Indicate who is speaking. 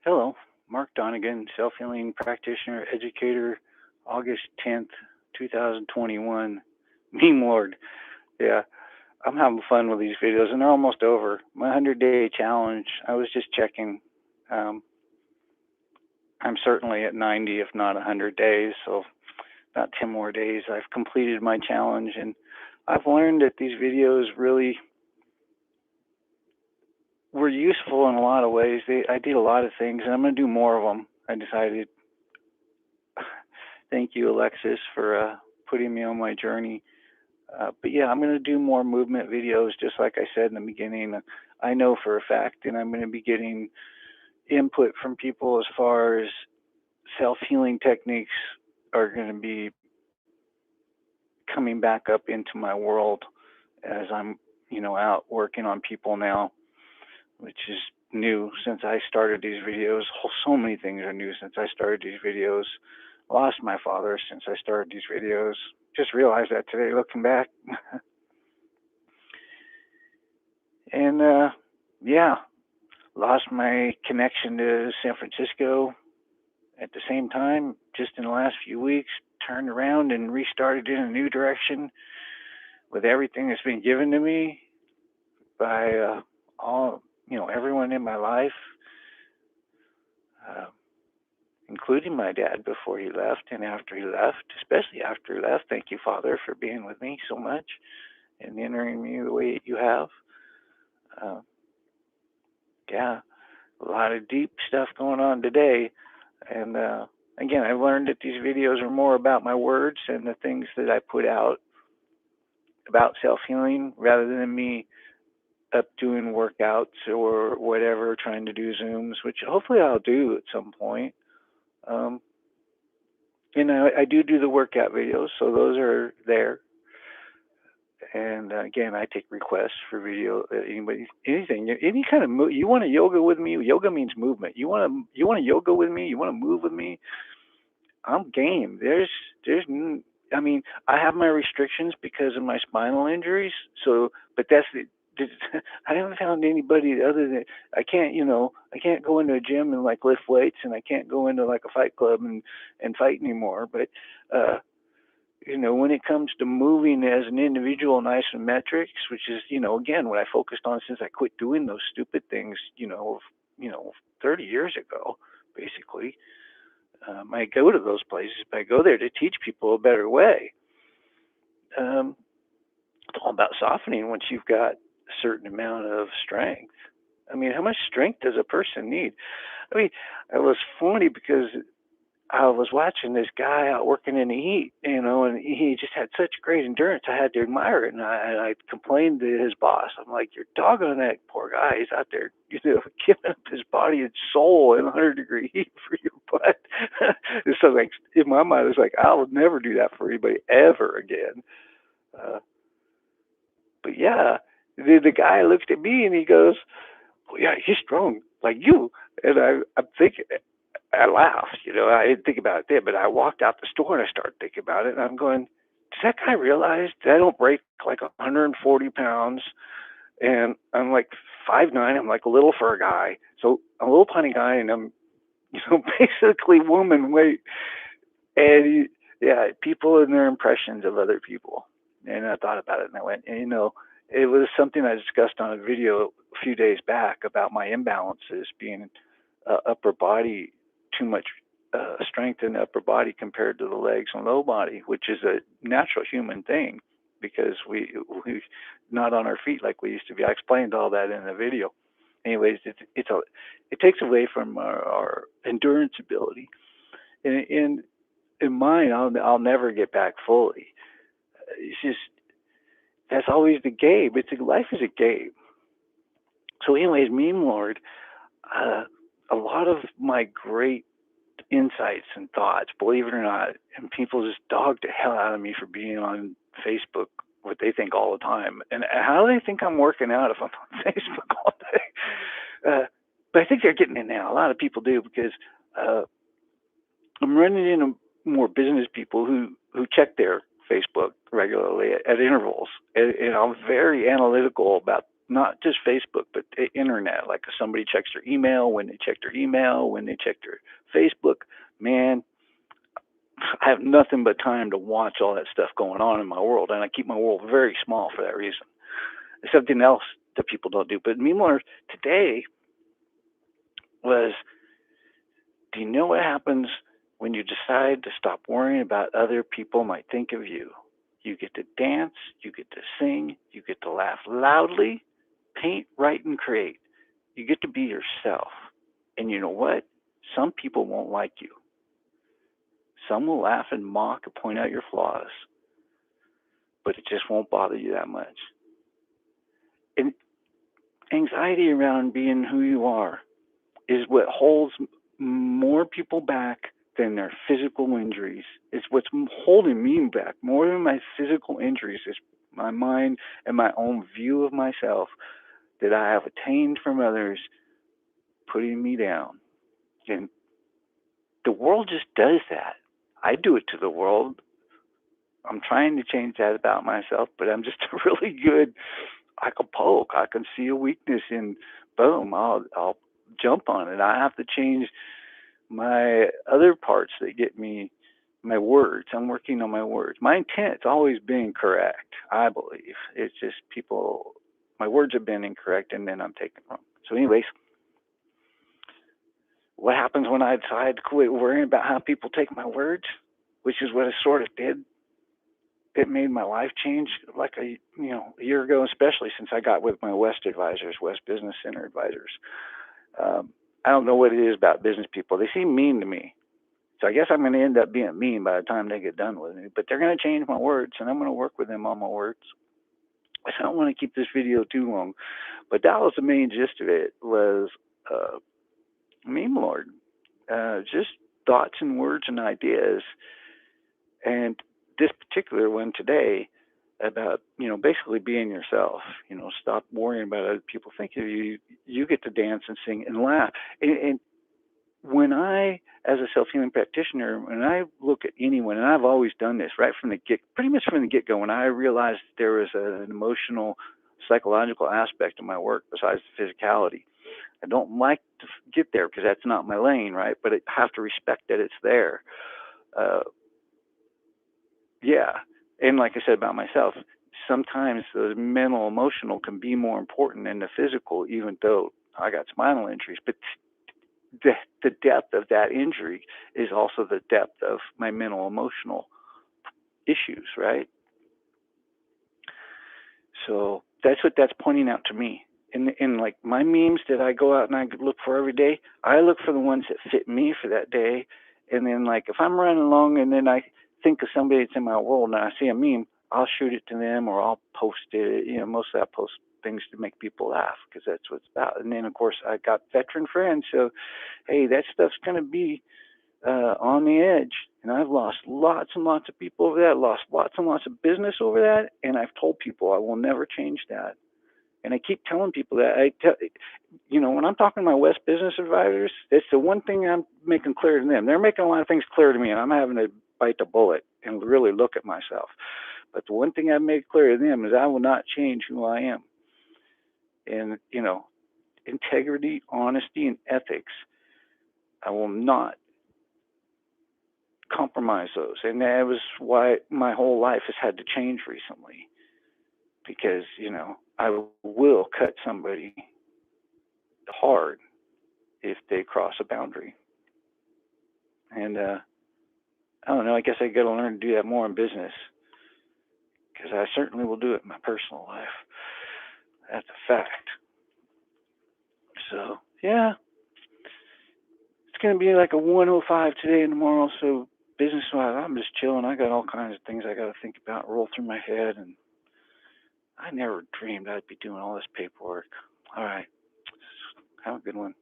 Speaker 1: Hello, Mark Donegan, self healing practitioner, educator, August 10th, 2021. Meme Lord. Yeah, I'm having fun with these videos, and they're almost over. My 100-day challenge, I was just checking. Um, I'm certainly at 90, if not 100 days, so about 10 more days. I've completed my challenge, and I've learned that these videos really were useful in a lot of ways. I did a lot of things, and I'm going to do more of them. I decided. Thank you, Alexis, for putting me on my journey. But yeah, I'm going to do more movement videos, just like I said in the beginning. I know for a fact, and I'm going to be getting input from people as far as self healing techniques are going to be coming back up into my world as I'm, out working on people now, which is new since I started these videos. So many things are new since I started these videos. Lost my father since I started these videos. Just realized that today looking back. And yeah, lost my connection to San Francisco at the same time, just in the last few weeks. Turned around and restarted in a new direction with everything that's been given to me by all, everyone in my life, uh, including my dad before he left and after he left, especially after he left. Thank you, Father, for being with me so much and entering me the way you have. Uh, yeah, a lot of deep stuff going on today. And again, I've learned that these videos are more about my words and the things that I put out about self healing rather than me up doing workouts or whatever, trying to do Zooms, which hopefully I'll do at some point. Um, I do the workout videos, so those are there. And again, I take requests for video. Anybody, anything, any kind of you want to yoga with me? Yoga means movement. You want to yoga with me? You want to move with me? I'm game. I mean, I have my restrictions because of my spinal injuries. So, but I haven't found anybody other than I can't go into a gym and like lift weights, and I can't go into like a fight club and fight anymore. But, uh, when it comes to moving as an individual in isometrics, which is, again, what I focused on since I quit doing those stupid things, 30 years ago, basically. I go to those places, but I go there to teach people a better way. It's all about softening once you've got a certain amount of strength. I mean, how much strength does a person need? I mean, it was funny because I was watching this guy out working in the heat, and he just had such great endurance. I had to admire it, and I complained to his boss. I'm like, "You're doggone that poor guy. He's out there, giving up his body and soul in 100-degree heat for your butt." So, like, in my mind, it's like, I'll never do that for anybody ever again. Uh, but yeah, the guy looked at me and he goes, "Well, yeah, he's strong like you." And I'm thinking, I laughed. I didn't think about it then, but I walked out the store and I started thinking about it. And I'm going, does that guy realize that I don't break like 140 pounds? And I'm like 5'9". I'm like a little for a guy. So I'm a little tiny guy, and I'm, basically woman weight. And yeah, people and their impressions of other people. And I thought about it, and I went, and, it was something I discussed on a video a few days back about my imbalances being upper body, too much strength in the upper body compared to the legs and low body, which is a natural human thing because we not on our feet like we used to be. I explained all that in the video. Anyways, it takes away from our endurance ability. In mine, I'll never get back fully. It's just that's always the game. Life is a game. So, anyways, Meme Lord, uh, a lot of my great insights and thoughts, believe it or not, and people just dog the hell out of me for being on Facebook, what they think all the time. And how do they think I'm working out if I'm on Facebook all day? But I think they're getting it now. A lot of people do because uh, I'm running into more business people who check their Facebook regularly at intervals, and I'm very analytical about not just Facebook, but the internet. Like if somebody checks their email, when they check their email, when they check their Facebook, man, I have nothing but time to watch all that stuff going on in my world, and I keep my world very small for that reason. It's something else that people don't do. But me more today was, do you know what happens when you decide to stop worrying about other people might think of you? You get to dance, you get to sing, you get to laugh loudly, paint, write, and create. You get to be yourself. And you know what? Some people won't like you. Some will laugh and mock and point out your flaws, but it just won't bother you that much. And anxiety around being who you are is what holds more people back than their physical injuries. It's what's holding me back more than my physical injuries is my mind and my own view of myself that I have attained from others putting me down. And the world just does that. I do it to the world. I'm trying to change that about myself, but I'm just a really good. I can poke. I can see a weakness, and boom, I'll jump on it. I have to change my other parts that get me my words. I'm working on my words. My intent's always been correct, I believe. It's just people, my words have been incorrect, and then I'm taking wrong. So, anyways, what happens when I decide to quit worrying about how people take my words, which is what I sort of did. It made my life change like a year ago, especially since I got with my West advisors, West Business Center advisors. I don't know what it is about business people. They seem mean to me. So I guess I'm going to end up being mean by the time they get done with me. But they're going to change my words, and I'm going to work with them on my words. I don't want to keep this video too long, but that was the main gist of it. Was meme lord, just thoughts and words and ideas, and this particular one today about basically being yourself. Stop worrying about other people thinking of you. You get to dance and sing and laugh, and when I, as a self-healing practitioner, when I look at anyone, and I've always done this right from the pretty much from the get-go, when I realized there was an emotional, psychological aspect of my work besides the physicality. I don't like to get there because that's not my lane, right? But I have to respect that it's there. Uh, yeah, and like I said about myself, sometimes the mental, emotional can be more important than the physical, even though I got spinal injuries. But the depth of that injury is also the depth of my mental emotional issues, right? So that's what that's pointing out to me. In like my memes that I go out and I look for every day, I look for the ones that fit me for that day. And then like if I'm running along and then I think of somebody that's in my world and I see a meme, I'll shoot it to them or I'll post it. Mostly I post things to make people laugh because that's what it's about. And then of course I got veteran friends, so hey, that stuff's gonna be on the edge. And I've lost lots and lots of people over that, lost lots and lots of business over that. And I've told people I will never change that. And I keep telling people that. When I'm talking to my West business advisors, it's the one thing I'm making clear to them. They're making a lot of things clear to me, and I'm having to bite the bullet and really look at myself. But the one thing I've made clear to them is I will not change who I am. And, integrity, honesty, and ethics, I will not compromise those. And that was why my whole life has had to change recently. Because, I will cut somebody hard if they cross a boundary. And I don't know, I guess I got to learn to do that more in business. Because I certainly will do it in my personal life. That's a fact. So, yeah. It's going to be like a 105 today and tomorrow. So, business-wise, I'm just chilling. I got all kinds of things I got to think about, roll through my head. And I never dreamed I'd be doing all this paperwork. All right. Have a good one.